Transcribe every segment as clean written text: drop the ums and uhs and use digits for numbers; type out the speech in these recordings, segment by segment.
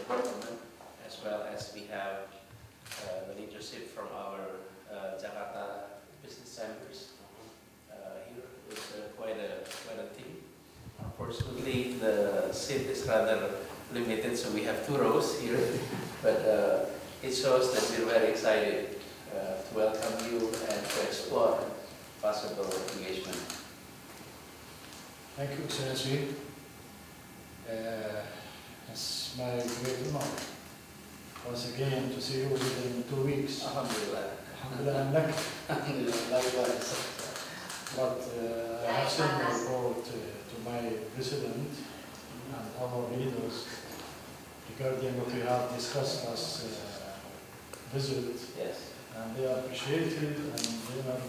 government, as well as we have the leadership from our Jakarta business chambers. Here is quite a team. Unfortunately, the seat is rather limited, so we have 2 rows here, but it shows that we're very excited to welcome you and to explore possible engagement. Thank you, Excellency. It's my great honor once again to see you within 2 weeks. Alhamdulillah. Alhamdulillah. Likewise. But I have sent my report to my president and our leaders regarding what we have discussed as visit. Yes. And they appreciate it, and they are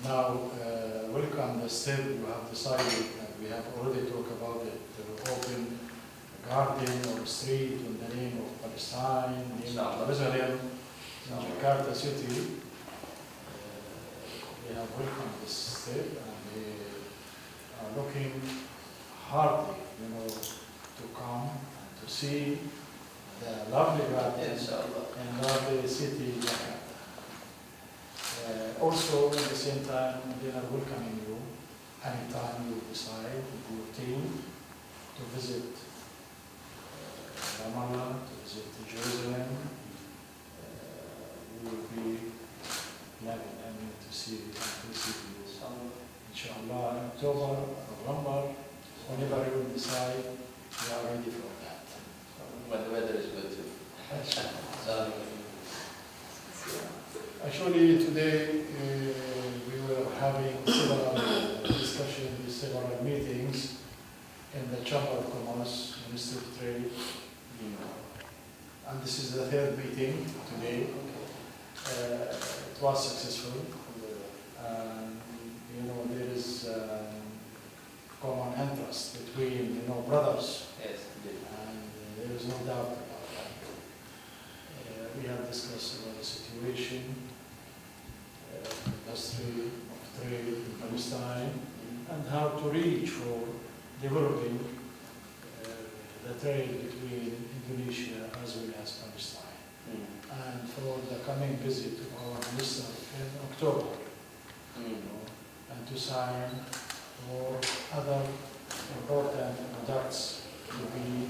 now welcome the step you have decided, and we have already talked about it, to open a garden or street in the name of Palestine, name of Israel, in Jakarta city. They have welcomed this step, and they are looking hard, to come and to see the lovely garden and lovely city, Jakarta. Also, at the same time, they are welcoming you anytime you decide with your team to visit Ramallah, to visit Jerusalem. We will be glad to see you and to receive you. Inshallah, in October, November, whenever you decide, we are ready for that. When the weather is good too. Actually, today we were having several discussions, several meetings in the Chamber of Commerce, Ministry of Trade, and this is the 3rd meeting today. It was successful, and there is common interest between brothers. Yes, and there is no doubt about that. We have discussed about the situation, industry of trade in Palestine, and how to reach for developing the trade between Indonesia as well as Palestine. And for the coming visit of our minister in October, and to sign for other important products to be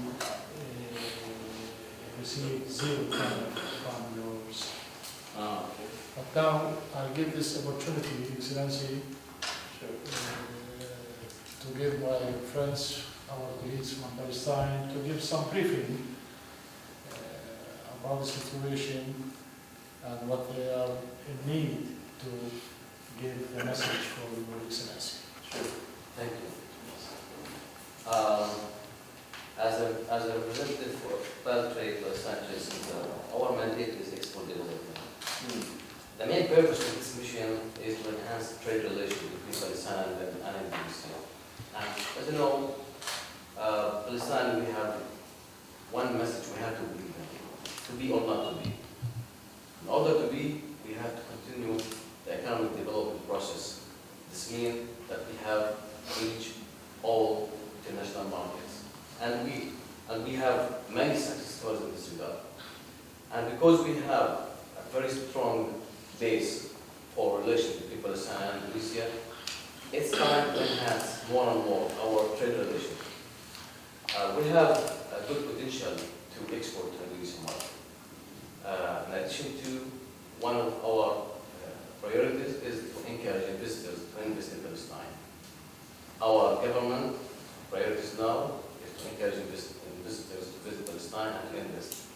receive 0 from yours. But now I'll give this opportunity, Excellency, to give my friends, our colleagues from Palestine, to give some briefing about the situation and what they are in need to give the message for your Excellency. Sure. Thank you. As a representative for Pal Trade Palestine, our mandate is export development. The main purpose of this mission is to enhance trade relations between Palestine and Indonesia. And as you know, Palestine, we have one message: we have to believe in, to be or not to be. In order to be, we have to continue the economic development process. This means that we have reached all international markets, and we have many success stories in this regard. And because we have a very strong base for relations between Palestine and Indonesia, it's time to enhance more and more our trade relations. We have a good potential to export to the Indonesian market. In addition to, one of our priorities is to encourage visitors to invest in Palestine. Our government priorities now is to encourage visitors to visit Palestine and to invest.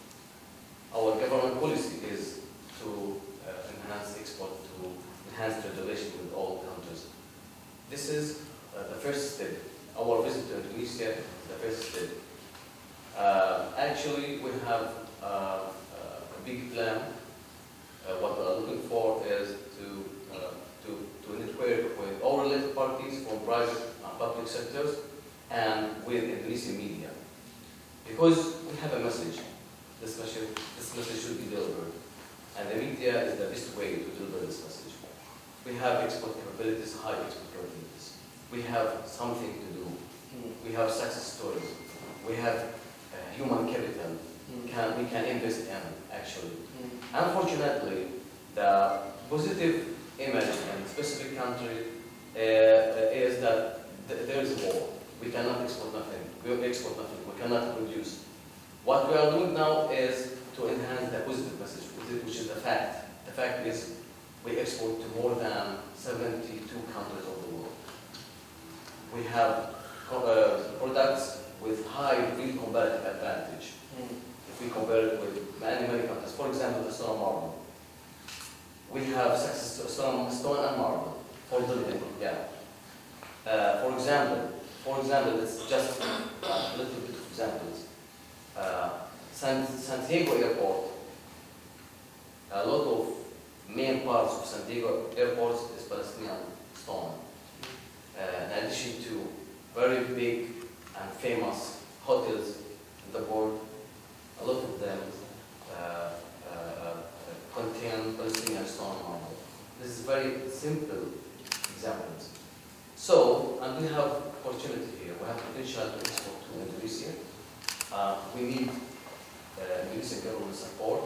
Our government policy is to enhance export, to enhance trade relations with all countries. This is the first step. Our visit to Indonesia is the first step. Actually, we have a big plan. What we are looking for is to network with all related parties from private and public sectors and with Indonesian media. Because we have a message, this message should be delivered. And the media is the best way to deliver this message. We have export capabilities, high export capabilities. We have something to do. We have success stories. We have human capital we can invest in, actually. Unfortunately, the positive image in specific country is that there is a war. We cannot export nothing. We export nothing. We cannot produce. What we are doing now is to enhance the positive message, which is the fact. The fact is we export to more than 72 countries of the world. We have products with high real comparative advantage. If we compare it with many countries, for example, the stone and marble. We have success to stone and marble for building. Yeah. For example, it's just a little bit of examples. San Diego Airport. A lot of main parts of San Diego Airport is Palestinian stone. In addition to very big and famous hotels in the world, a lot of them contain Palestinian stone and marble. This is very simple examples. So, and we have opportunity here. We have potential to export to Indonesia. We need Indonesian government support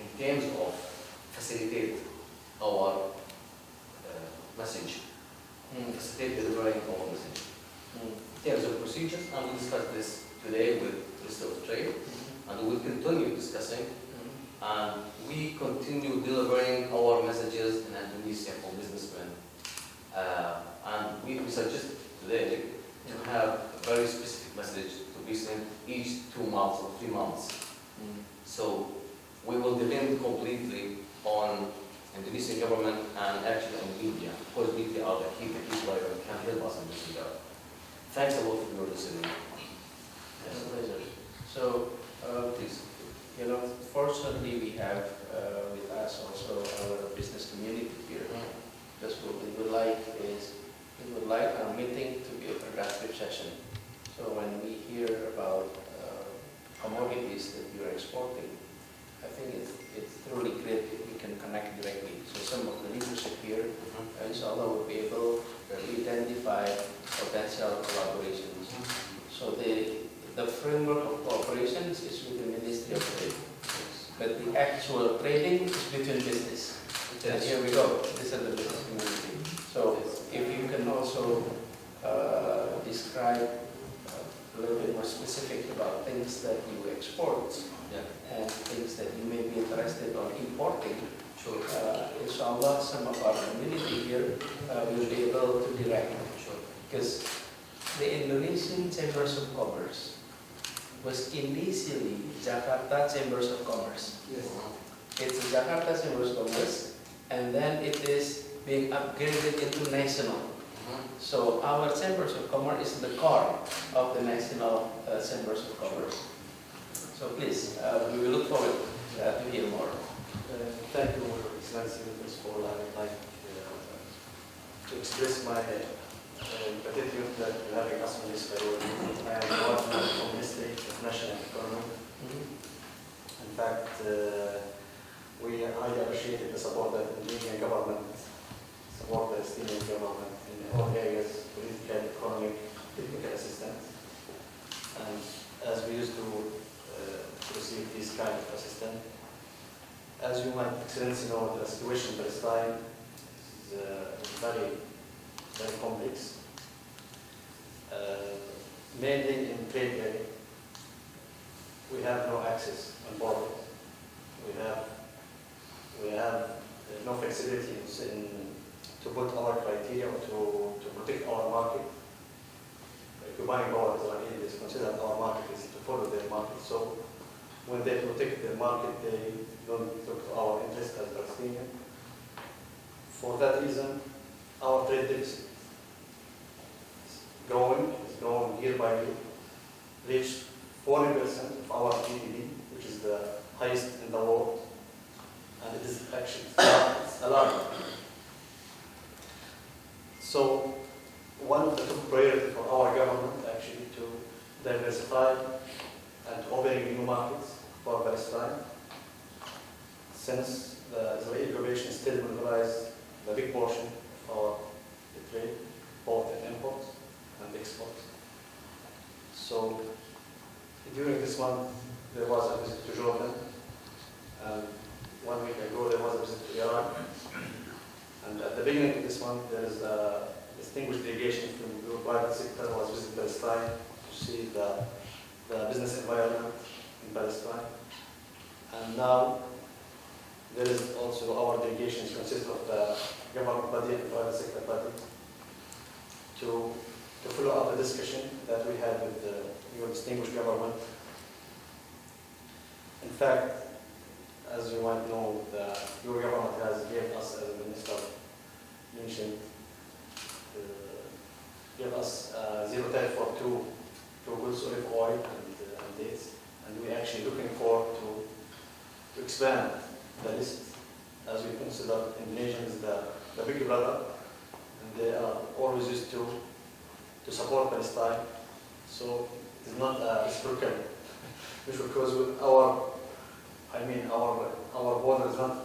in terms of facilitate our message, facilitate delivering our message. In terms of procedures, and we discussed this today with Minister of Trade, and we will continue discussing, and we continue delivering our messages in Indonesia for businessmen. And we suggest today to have a very specific message to be sent each 2 months or 3 months. So we will depend completely on Indonesian government and actually on media, because media are the key player and can help us in this regard. Thanks a lot for your listening. Yes, pleasure. So, Please. you know, fortunately we have with us also our business community here. Because what we would like is, we would like our meeting to be a productive session. So when we hear about commodities that you are exporting, I think it's truly great if we can connect directly. So some of the leadership here, inshallah, will be able to identify potential collaborations. So the framework of cooperations is with the Ministry of Trade, but the actual trading is between business. And here we go. This is the business community. So if you can also describe a little bit more specific about things that you export and things that you may be interested on importing, inshallah, some of our community here will be able to direct. Because the Indonesian Chambers of Commerce was initially Jakarta Chambers of Commerce. Yes. It's the Jakarta Chambers of Commerce, and then it is being upgraded into national. So our Chambers of Commerce is the core of the national Chambers of Commerce. So please, we will look forward to hear more. Thank you, Excellency. First of all, I would like to express my gratitude that you're having us on this payroll. I am one from the Ministry of National Economy. In fact, we highly appreciate the support that the Indonesian government support the Palestinian government in all areas, political, economic, technical assistance. And as we used to receive this kind of assistance, as you might Excellency know, the situation in Palestine is very, very complex. Mainly in trade area, we have no access on borders. We have no flexibility to put our criteria or to protect our market. Occupying borders is considered our market is to follow their market. So when they protect their market, they don't look to our interest as Palestinian. For that reason, our trade deficit is growing year by year, reached 40% of our GDP, which is the highest in the world, and it is actually it's alarming. So one of the top priorities for our government actually to diversify and opening new markets for Palestine, since the Israeli population still monopolizes the big portion of our trade, both in imports and exports. So During this month, there was a visit to Jordan. And 1 week ago, there was a visit to Iran. And at the beginning of this month, there is a distinguished delegation from the private sector was visiting Palestine to see the business environment in Palestine. And now, there is also our delegations consist of the government body and private sector body to follow up the discussion that we had with your distinguished government. In fact, as you might know, your government has given us, as the minister mentioned, gave us zero tariff for two goods, olive oil and dates, and we're actually looking forward to expand the list, as we consider Indonesia is the big brother, and they are always used to support Palestine. So it's not a reciprocal, because with our border is not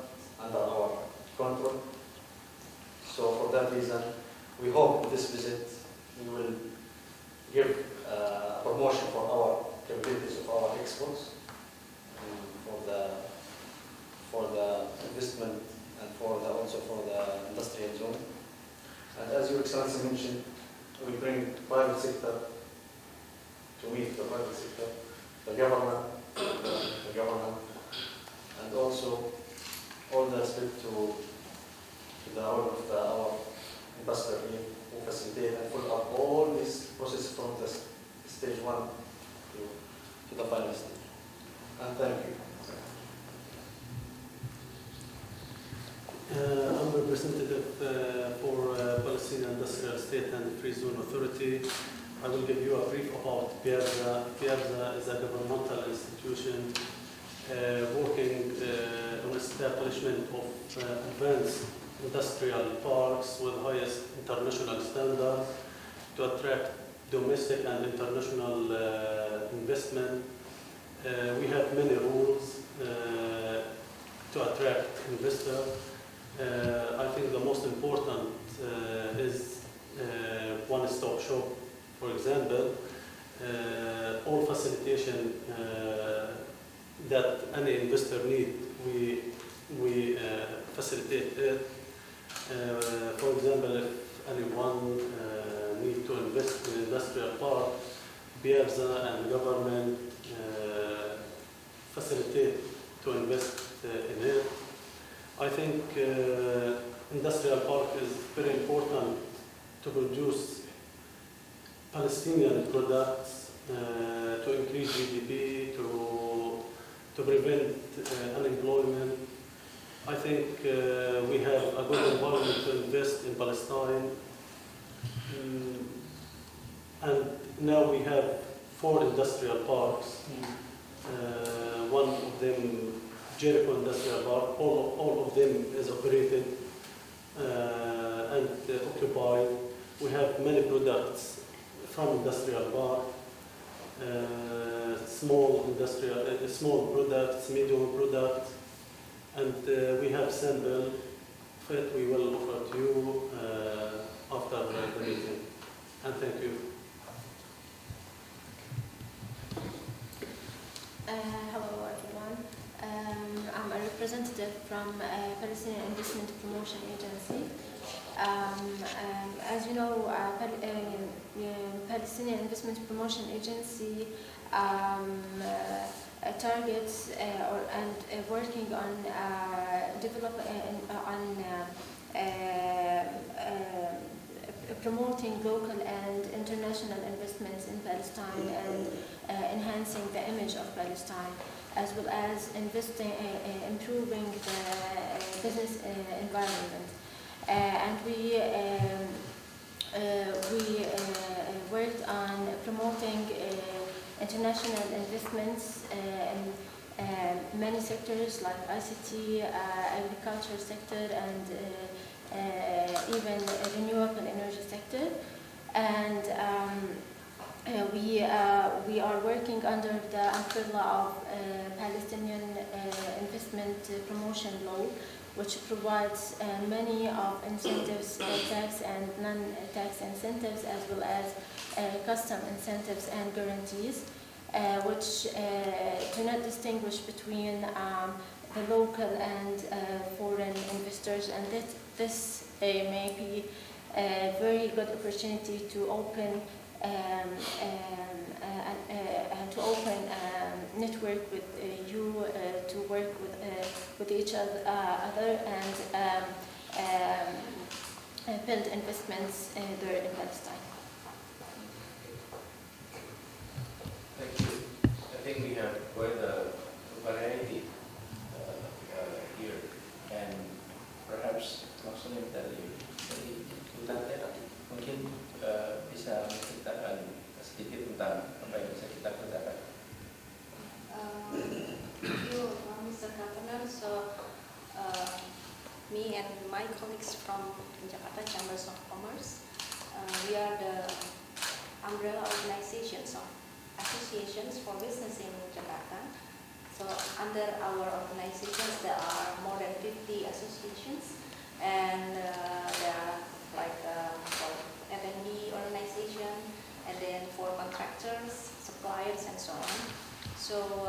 under our control. So for that reason, we hope with this visit we will give a promotion for our capabilities of our exports, and for the investment and also for the industrial zone. And as Your Excellency mentioned, we bring private sector to meet the private sector, the government, and also all the aspect to the role of our ambassador here, who facilitate and follow up all this process from the stage 1 to the final stage. And thank you. I'm representative for Palestinian Industrial Estate and Free Zone Authority. I will give you a brief about PIABSA. PIABSA is a governmental institution working on establishment of advanced industrial parks with highest international standards to attract domestic and international investment. We have many rules to attract investors. I think the most important is one-stop shop. For example, all facilitation that any investor needs, we facilitate it. For example, if anyone needs to invest in industrial park, PIABSA and government facilitate to invest in it. I think industrial park is very important to produce Palestinian products, to increase GDP, to prevent unemployment. I think we have a good environment to invest in Palestine. And now we have 4 industrial parks. One of them, Jericho Industrial Park, all of them is operated and occupied. We have many products from industrial park, small products, medium products, and we have sample that we will offer to you after the meeting. And thank you. Hello everyone. I'm a representative from Palestinian Investment Promotion Agency. As you know, Palestinian Investment Promotion Agency targets and working on promoting local and international investments in Palestine and enhancing the image of Palestine, as well as improving the business environment. And we worked on promoting international investments in many sectors like ICT, agriculture sector, and even renewable energy sector. And we are working under the umbrella of Palestinian Investment Promotion Law, which provides many of incentives, tax and non-tax incentives, as well as custom incentives and guarantees. which do not distinguish between the local and foreign investors, and this may be a very good opportunity to open network with you to work with each other and build investments there in Palestine. Thank you. I think we have quite a variety here, and perhaps maksudnya dari Duta mungkin bisa menceritakan sedikit tentang apa yang bisa kita kerjakan. Thank you, Mr. Governor. So, me and my colleagues from Jakarta Chambers of Commerce, we are the umbrella organizations of associations for business in Jakarta. So, under our organizations, there are more than 50 associations, and there are like for F&B organization, and then for contractors, suppliers, and so on. So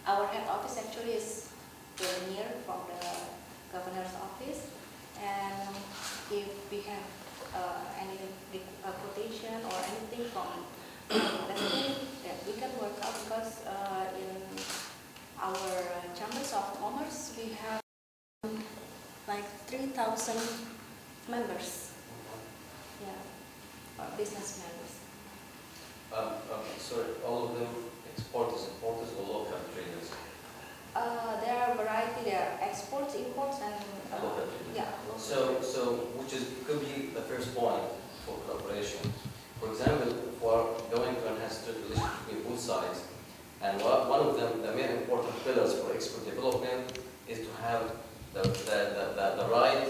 our head office actually is very near from the governor's office, and if we have any quotation or anything from President, that we can work out, because in our chambers of commerce we have like 3,000 members, business members. Sorry, all of them exporters, importers, or local traders? There are variety. There are exports, imports, and Local traders. yeah. So which could be the first point for collaboration. For example, for going to enhance trade relations between both sides, and one of them, the main important pillars for export development, is to have the right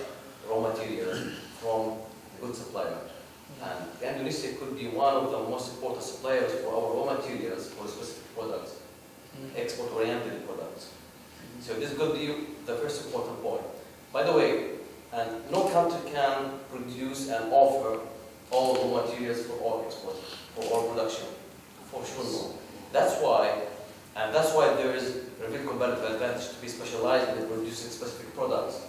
raw materials from good supplier. And Indonesia could be one of the most important suppliers for our raw materials for specific products, export-oriented products. So this could be the first important point. By the way, and no country can produce and offer all raw materials for all export, for all production, for sure no. That's why there is a real competitive advantage to be specialized in producing specific products.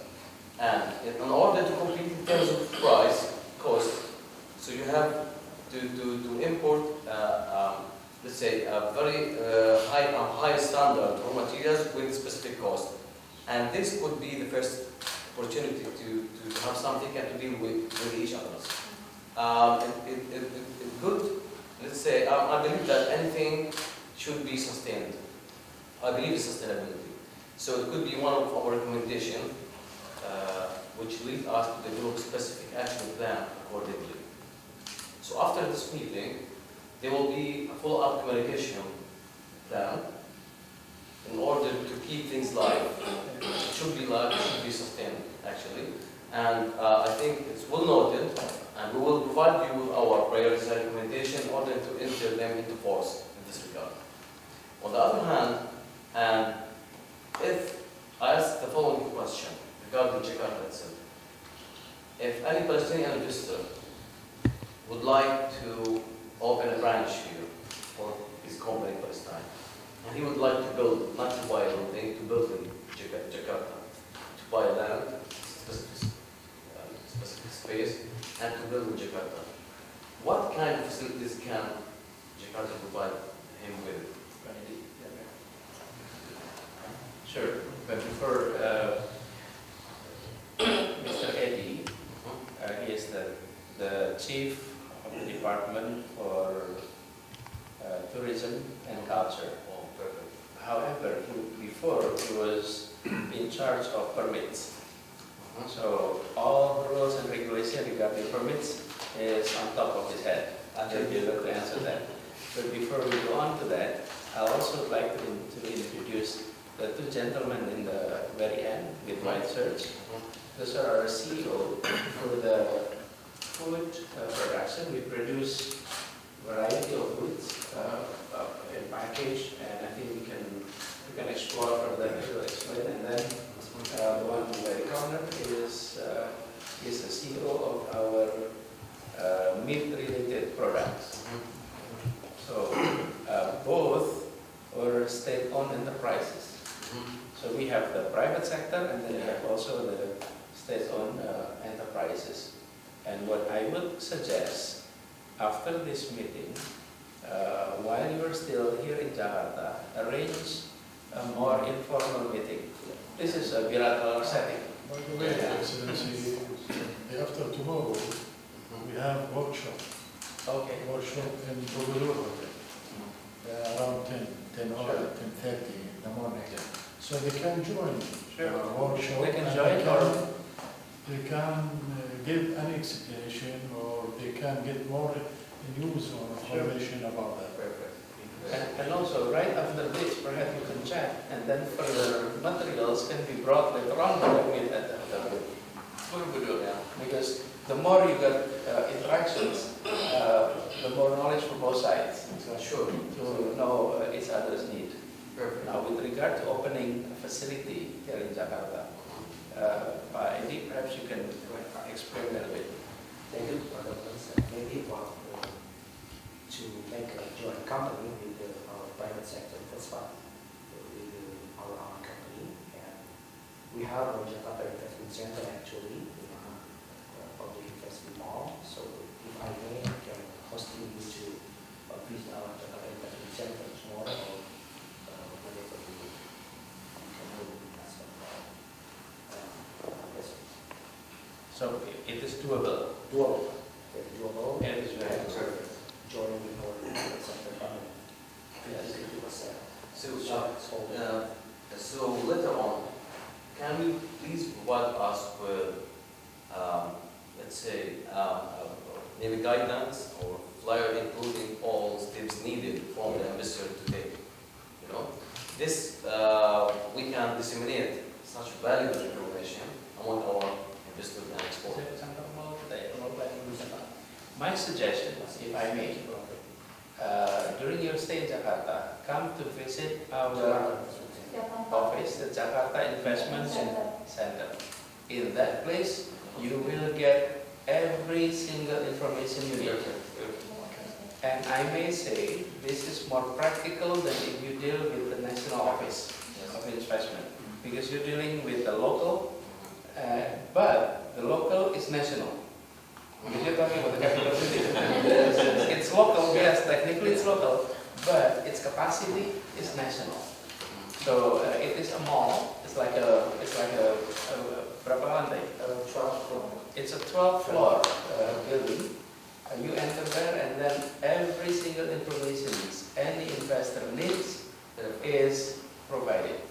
And in order to compete in terms of price, cost, so you have to import, let's say, a very high standard raw materials with specific cost. And this could be the first opportunity to have something and to deal with each other. It good, let's say, I believe that anything should be sustained. I believe in sustainability. So it could be one of our recommendations, which lead us to develop specific action plan accordingly. So after this meeting, there will be a follow-up communication plan in order to keep things live. It should be live, it should be sustained, actually. And I think it's well noted, and we will provide you with our priorities and recommendation in order to enter them into force in this regard. On the other hand, and if I ask the following question regarding Jakarta itself, if any Palestinian investor would like to open a branch here for his company in Palestine, and he would like to build, not to buy a building, to build in Jakarta, to buy land, specific space, and to build in Jakarta, what kind of facilities can Jakarta provide him with? Sure, but before Mr. Eddie, he is the chief of the department for tourism and culture. Oh, perfect. However, before he was in charge of permits. So all the rules and regulations regarding permits is on top of his head. I will be able to answer that. But before we go on to that, I also would like to introduce the two gentlemen in the very end with white shirts. Those are our CEO for the food production. We produce variety of foods in package, and I think we can explore further. He will explain, and then the one in the very corner is the CEO of our meat-related products. So under state-owned enterprises. So we have the private sector and then we have also the state-owned enterprises. And what I would suggest after this meeting, while you're still here in Jakarta, arrange a more informal meeting. This is a bilateral setting. By the way, Excellency, after tomorrow, we have workshop. Okay. Workshop in Gubernur around 10 or Sure. 10:30 in the morning. So they can join Sure. workshop. They can and join they can give an explanation or they can get more news or information about that. Perfect. And also, right after this, perhaps you can chat, and then further materials can be brought later on when we meet at the Gubernur. Because the more you get interactions, the more knowledge for both sides. Sure. To know each other's need. Perfect. Now, with regard to opening a facility here in Jakarta, Pak Edi, perhaps you can explain that a bit. Thank you for the answer. Maybe to make a joint company with our private sector, that's what with our own company. And we have a Jakarta Investment Center actually, public investment mall. So if I may, I can hosting you to visit our Jakarta Investment Center tomorrow or whenever you can move as well. Yes, So it is doable. doable. Very doable. It is very Perfect. Joining with our private sector company. Yes. 50%. So, so later on, can you please provide us with, let's say, maybe guidance or flyer including all steps needed from the investor to take? You know, this we can disseminate such valuable information among our investors and exporters. My suggestion, if I may, during your stay in Jakarta, come to visit our office, the Jakarta Investment Center. In that place, you will get every single information you need. And I may say, this is more practical than if you deal with the National Office of Investment. Because you're dealing with the local, but the local is national. Because you're talking about the capital city. It's local, yes, technically it's local, but its capacity is national. So it is a mall. It's like a berapa lantai? 12 floor. It's a 12th floor building. You enter there, and then every single information any investor needs is provided.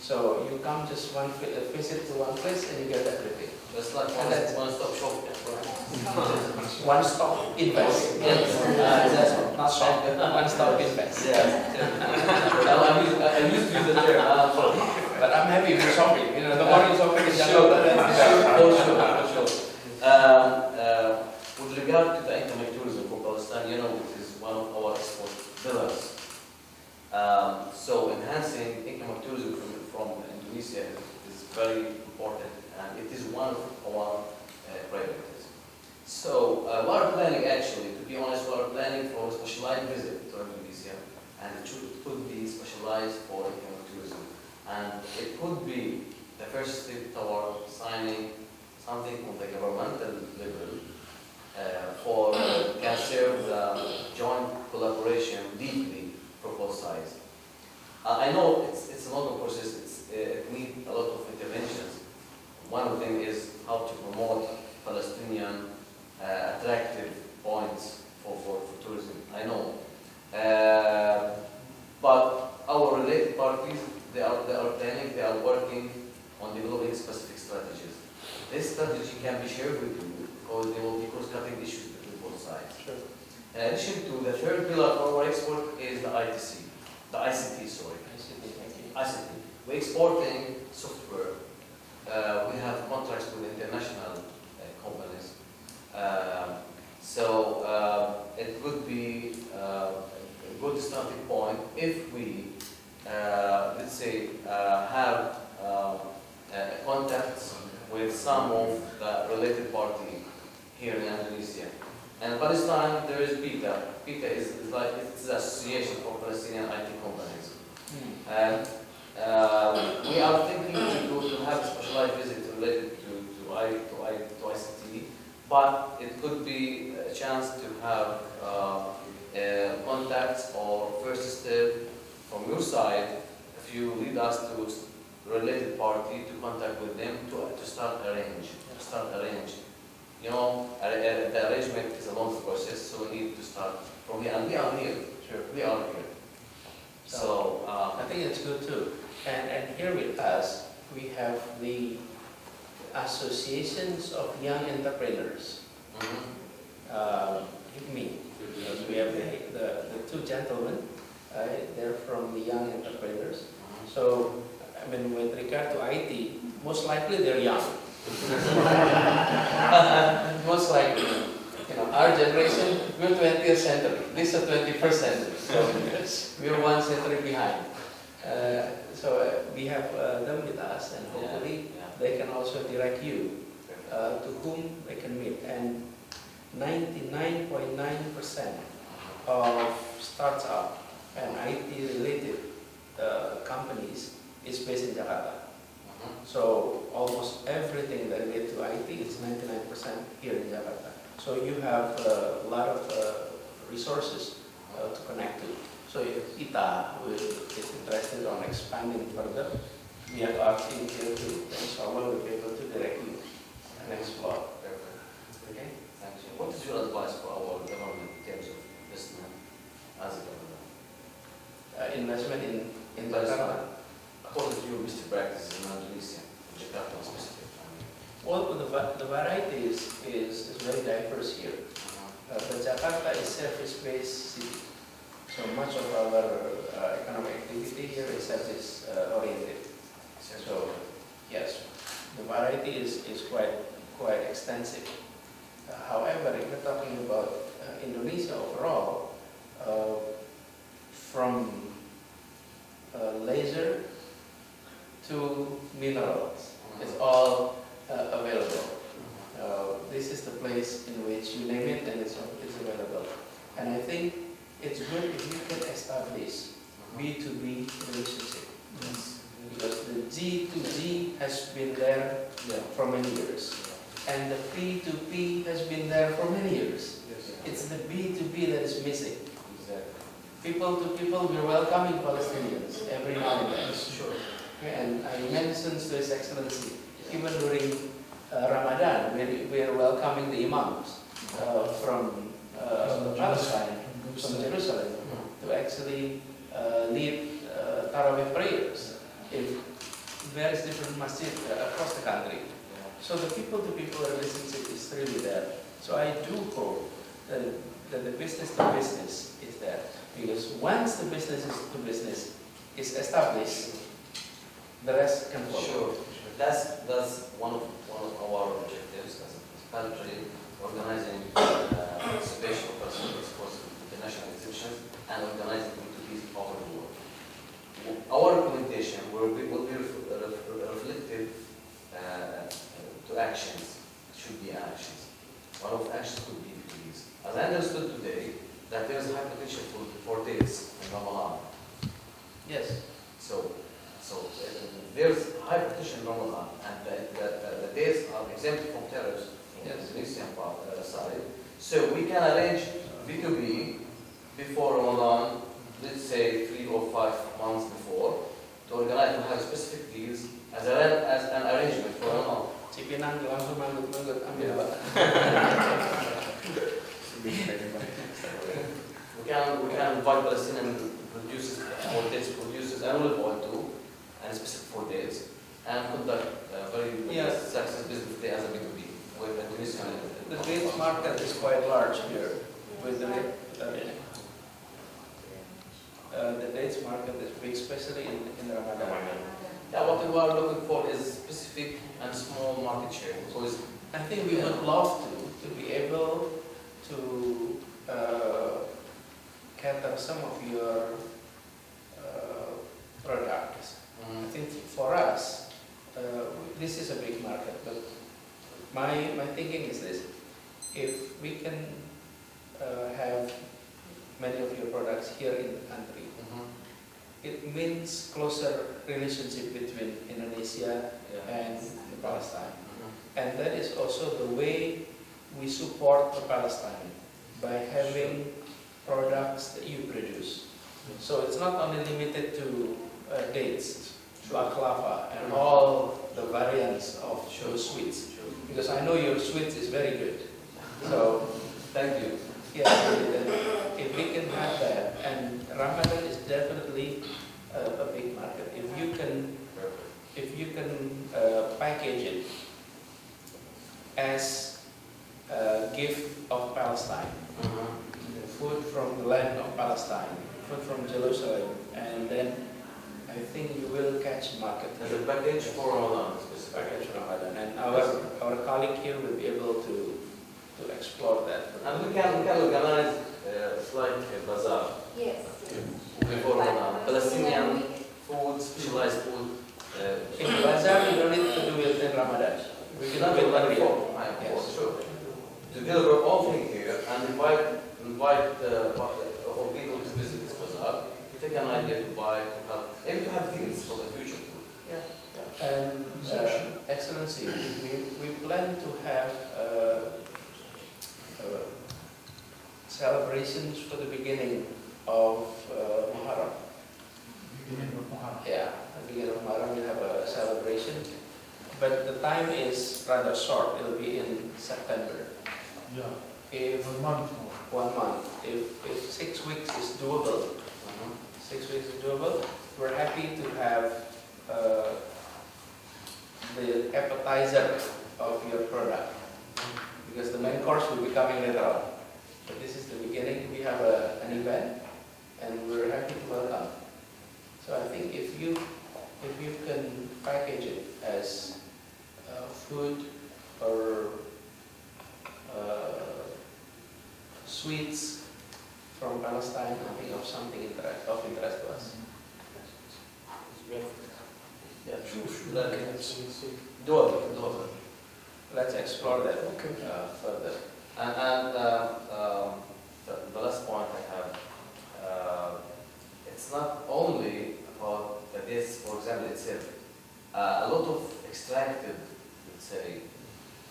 So you come just one visit to one place, and you get everything. Just like one-stop shop. One stop invest. Yes. Not shop. One stop invest. I'm used to the term. But I'm happy with shopping. You know, the more you shopping in Jakarta, For sure. With regard to the economic tourism for Palestine, you know, it is one of our export pillars. So enhancing economic tourism from Indonesia is very important, and it is one of our priorities. So we are planning, actually, to be honest, we are planning for a specialized visit to Indonesia, and it could be specialized for economic tourism. And it could be the first step toward signing something on the governmental level for can serve the joint collaboration deeply for both sides. I know it's a long process, it needs a lot of interventions. One of them is how to promote Palestinian attractive points for tourism. I know. But our related parties, they are planning, they are working on developing specific strategies. This strategy can be shared with you because there will be cross-cutting issues between both sides. Sure. In addition to the third pillar for our export is the ICT, sorry. ICT. We're exporting software. We have contracts with international companies. So it would be a good starting point if we, let's say, have contacts with some of the related party here in Indonesia. And Palestine, there is PITA. PITA is like, it's an association for Palestinian IT companies. And we are thinking to have a specialized visit related to ICT, but it could be a chance to have contacts or first step from your side. If you lead us to related party to contact with them to start arrange. You know, the arrangement is a long process, so we need to start from here. And we are here. Sure. We are here. So I think it's good too. And here with us, we have the associations of young entrepreneurs. Me. Because we have the two gentlemen, they're from the young entrepreneurs. So, I mean, with regard to IT, most likely they're young. Most likely. You know, our generation, we're 20th century. This is 21st century. So we're one century behind. So we have them with us, and hopefully they can also direct you to whom they can meet. And 99.9% of startup and IT-related companies is based in Jakarta. So almost everything that relates to IT is 99% here in Jakarta. So you have a lot of resources to connect to. So if ITA is interested on expanding further, we have our team here too. Inshallah, we'll be able to direct you and explore. Okay? thank you. What is your advice for our government in terms of investment as a government? Investment in Investment. Jakarta. According to your best practices in Indonesia, in Jakarta specifically. Well, the variety is very diverse here. But Jakarta is service-based city. So much of our economic activity here is service-oriented. So, yes, the variety is quite extensive. However, if we're talking about Indonesia overall, from laser to minerals, it's all available. This is the place in which you name it and it's available. And I think it's good if you can establish B2B relationship. Because the G2G has been there for many years. And the P2P has been there for many years. It's the B2B that is missing. People to people, we're welcoming Palestinians every now and then. Sure. And I mentioned to His Excellency, even during Ramadan, we're welcoming the imams from Palestine, from Jerusalem, to actually lead Tarawih prayers in various different masjid across the country. So the people-to-people relationship is really there. So I do hope that the business-to-business is there. Because once the business-to-business is established, the rest can follow. Sure. That's one of our objectives as a country, organizing participation of persons for international exhibitions and organizing B2Bs over the world. Our recommendation will be reflected to actions, should be actions. One of actions could be B2Bs. As I understood today, that there is high potential for dates in Ramadan. Yes. So there's high potential in Ramadan, and the dates are exempt from tariffs from the Indonesian side. So we can arrange B2B before Ramadan, let's say 3 or 5 months before, to organize to have specific deals as an arrangement for Ramadan. Cipinang langsung manggut-manggut, ambil Pak. We can invite Palestinian producers, producers and olive oil too, and specific for dates, and conduct very success business day as a B2B with Indonesian. The dates market is quite large here. With the dates market is big, especially in Ramadan. Yeah, what we are looking for is specific and small market share. Because I think we would love to be able to cater some of your products. I think for us, this is a big market, but my thinking is this: if we can have many of your products here in the country, it means closer relationship between Indonesia and Palestine. And that is also the way we support the Palestine, by having products that you produce. So it's not only limited to dates, baklava, and all the variants of those sweets. Because I know your sweets is very good. So, Thank you. yeah, if we can have that, and Ramadan is definitely a big market. If you can package it as a gift of Palestine, food from the land of Palestine, food from Jerusalem, and then I think you will catch market. As a package for Ramadan, Package for Ramadan, and our colleague here will be able to explore that. And we can organize like a bazaar Yes. before Ramadan. Palestinian food, specialized food. In bazaar, you don't need to do it in Ramadan. We can do it every year. Yes. Sure. Together we're offering here and invite all people to visit this bazaar. Take an idea to buy, maybe to have deals for the future too. And Excellency, we plan to have celebrations for the beginning of Muharram. Yeah, at the beginning of Muharram we have a celebration, but the time is rather short. It will be in September. Yeah, If 1 month more. 1 month, if 6 weeks is doable, 6 weeks is doable, we're happy to have the appetizer of your product, because the main course will be coming later on. But this is the beginning. We have an event, and we're happy to welcome. So I think if you can package it as food or sweets from Palestine, I think of something of interest to us. Yeah, Let's doable. Let's explore that further. And the last point I have, it's not only about the dates, for example, itself. A lot of extracted, let's say,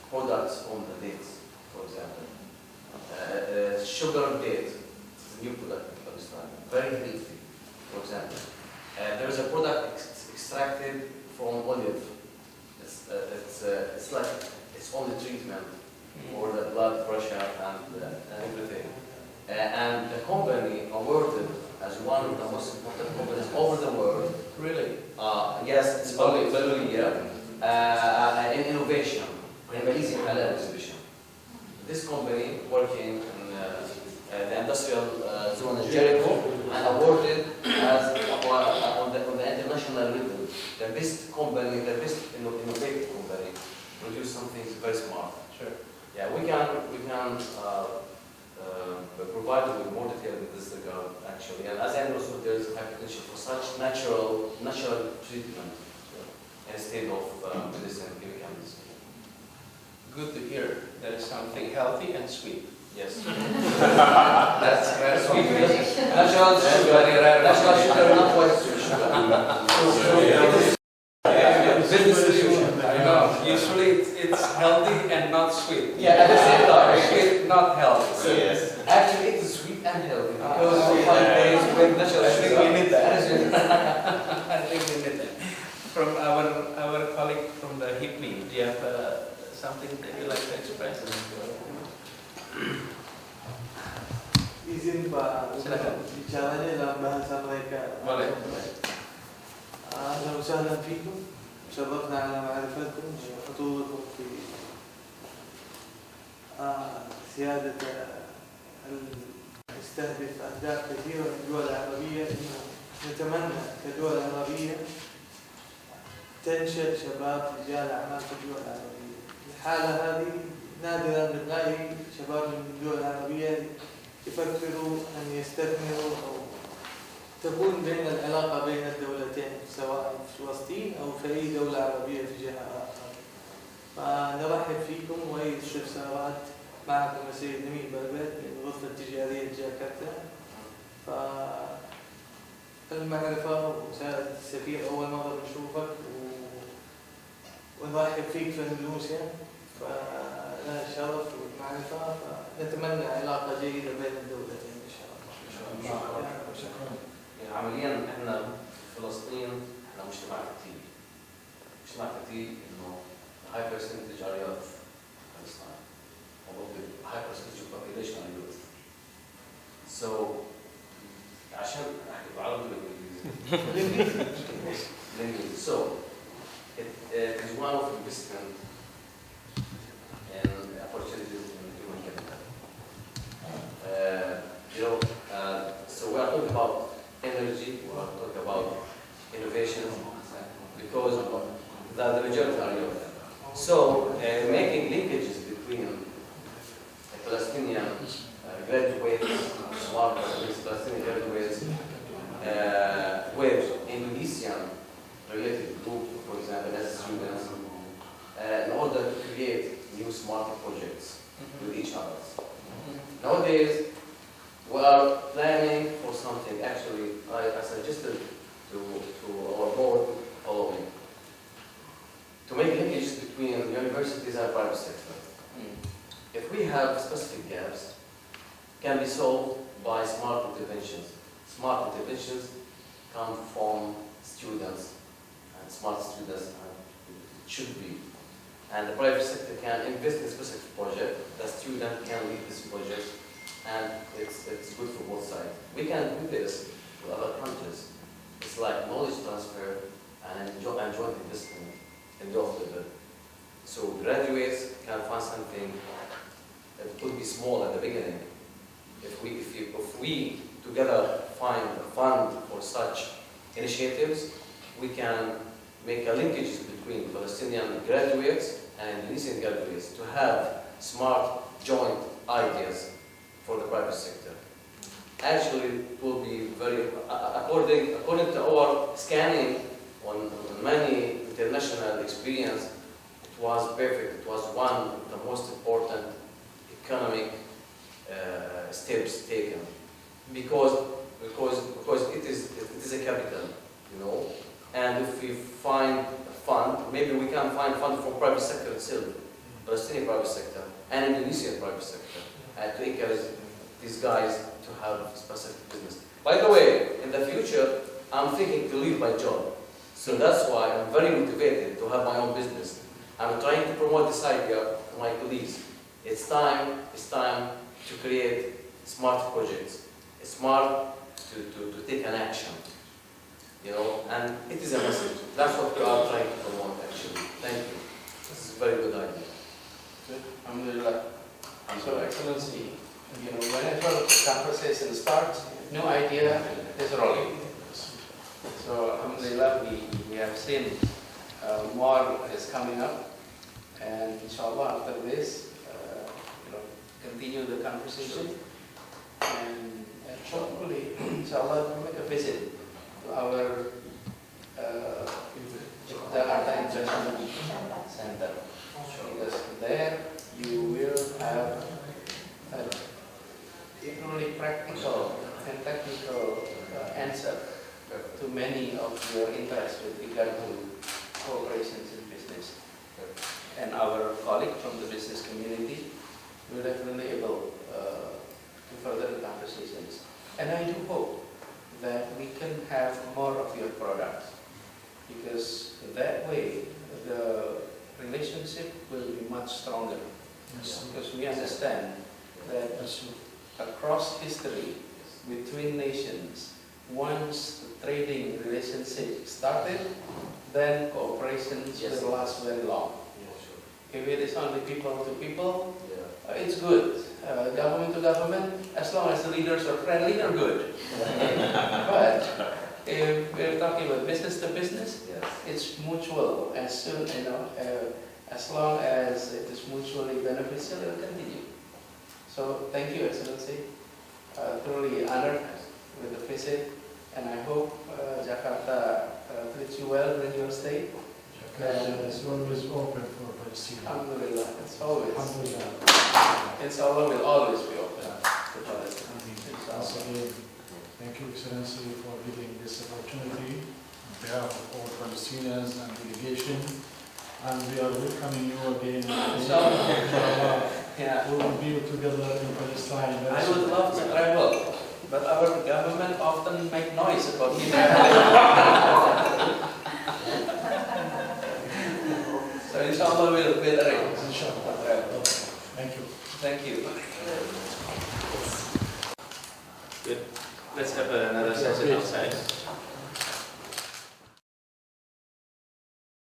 products from the dates, for example. Sugar date, it's a new product in Palestine, very healthy, for example. There is a product extracted from olive. It's like its only treatment for the blood pressure and everything. And the company awarded as one of the most important companies over the world. Really? Yes, it's Pemprov, in innovation, in Malaysian Halal exhibition. This company working in the industrial zone in Jericho and awarded as on the international level the best company, the best innovative company, produce something very smart. Sure. Yeah, we can provide you with more detail in this regard actually. And as I understood, there is a potential for such natural treatment instead of medicine, chemical medicine. Good to hear. There is something healthy and sweet. Yes. That's rare. Sweet, yes. Natural sugar, natural sugar, not white sugar. Business solution. I know. Usually it's healthy and not sweet. Yeah, at the same time. Sweet, not healthy. Yes. Actually, it is sweet and healthy because of 5 days with natural I sugar. think we need that. I think we need that. From our colleague from the HIPMI, do you have something that you'd like to express? Izin Pak, Silakan. bicaranya dalam bahasa mereka. Boleh. أهلا وسهلا فيكم، شرفنا على معرفتكم وحضوركم في سيادة يستهدف أهداف كثيرة من الدول العربية. نتمنى كدول عربية تنشئ شباب رجال أعمال في الدول العربية. الحالة هذه نادرا نلاقي شباب من الدول العربية يفكروا أن يستثمروا أو تكون بين العلاقة بين الدولتين سواء في فلسطين أو في أي دولة عربية في جهة أخرى. فنرحب فيكم وأي استفسارات معكم السيد نميل بربت من الغرفة التجارية جاكرتا. المعرفة وسعادة السفير، أول مرة بنشوفك ونرحب فيك في أندونيسيا، فلنا الشرف والمعرفة، فنتمنى علاقة جيدة بين الدولتين إن شاء الله. شكرا. يعني عمليا احنا في فلسطين احنا مجتمع كتير. مجتمع كتير انه high percentage are youth Palestine. Or the high percentage of population are youth. So عشان احكي بالعربي ولا بالانجليزي. So it is one of investment and opportunities in human capital. So we are talking about energy, we are talking about innovation, because the majority are young. So making linkages between Palestinian graduates, smart Palestinian graduates, with Indonesian related group, for example, as students, in order to create new smart projects with each other. Nowadays, we are planning for something. Actually, I suggested to our board following: to make linkages between universities and private sector. If we have specific gaps, can be solved by smart interventions. Smart interventions come from students, and smart students should be. And the private sector can invest in specific project. The student can lead this project, and it's good for both sides. We can do this with other countries. It's like knowledge transfer and joint investment in the level. So graduates can find something that could be small at the beginning. If we together find a fund for such initiatives, we can make a linkage between Palestinian graduates and Indonesian graduates to have smart joint ideas for the private sector. Actually, it will be very, according to our scanning on many international experience, it was perfect. It was one of the most important economic steps taken, because it is a capital, you know. And if we find a fund, maybe we can find fund from private sector itself, Palestinian private sector and Indonesian private sector, and to encourage these guys to have specific business. By the way, in the future, I'm thinking to leave my job. So that's why I'm very motivated to have my own business. I'm trying to promote this idea to my colleagues. It's time to create smart projects. It's smart to take an action, you know, and it is a message. That's what we are trying to promote, actually. Thank you. This is a very good idea. Good. Alhamdulillah. So, Excellency, you know, whenever the conversation starts, new idea is rolling. So, Alhamdulillah, we have seen more is coming up, and inshallah after this, continue the conversation, and hopefully, inshallah, make a visit to our Jakarta International Center, because there you will have a equally practical and technical answer to many of your interests with regard to cooperations in business. And our colleague from the business community will definitely able to further the conversations. And I do hope that we can have more of your products, because that way the relationship will be much stronger. Yes. Because we understand that across history between nations, once the trading relationship started, then cooperations will last very long. If it is only people to people, it's good. Government to government, as long as the leaders are friendly, they're good. But if we're talking about business to business, it's mutual. As soon, as long as it is mutually beneficial, it will continue. So thank you, Excellency. Truly honored with the visit, and I hope Jakarta treats you well in your stay. Jakarta is always open for Palestine. Alhamdulillah, it's always. Alhamdulillah. Inshallah will always be open to Palestine. Once again, thank you, Excellency, for giving this opportunity. Palestinians and delegation, and we are welcoming you again. Inshallah. Yeah. We will be together in Palestine. very I soon. would love to travel, but our government often make noise about it. So inshallah we'll arrange. Inshallah. Travel. Thank you. Thank you. Good. Let's have another session outside.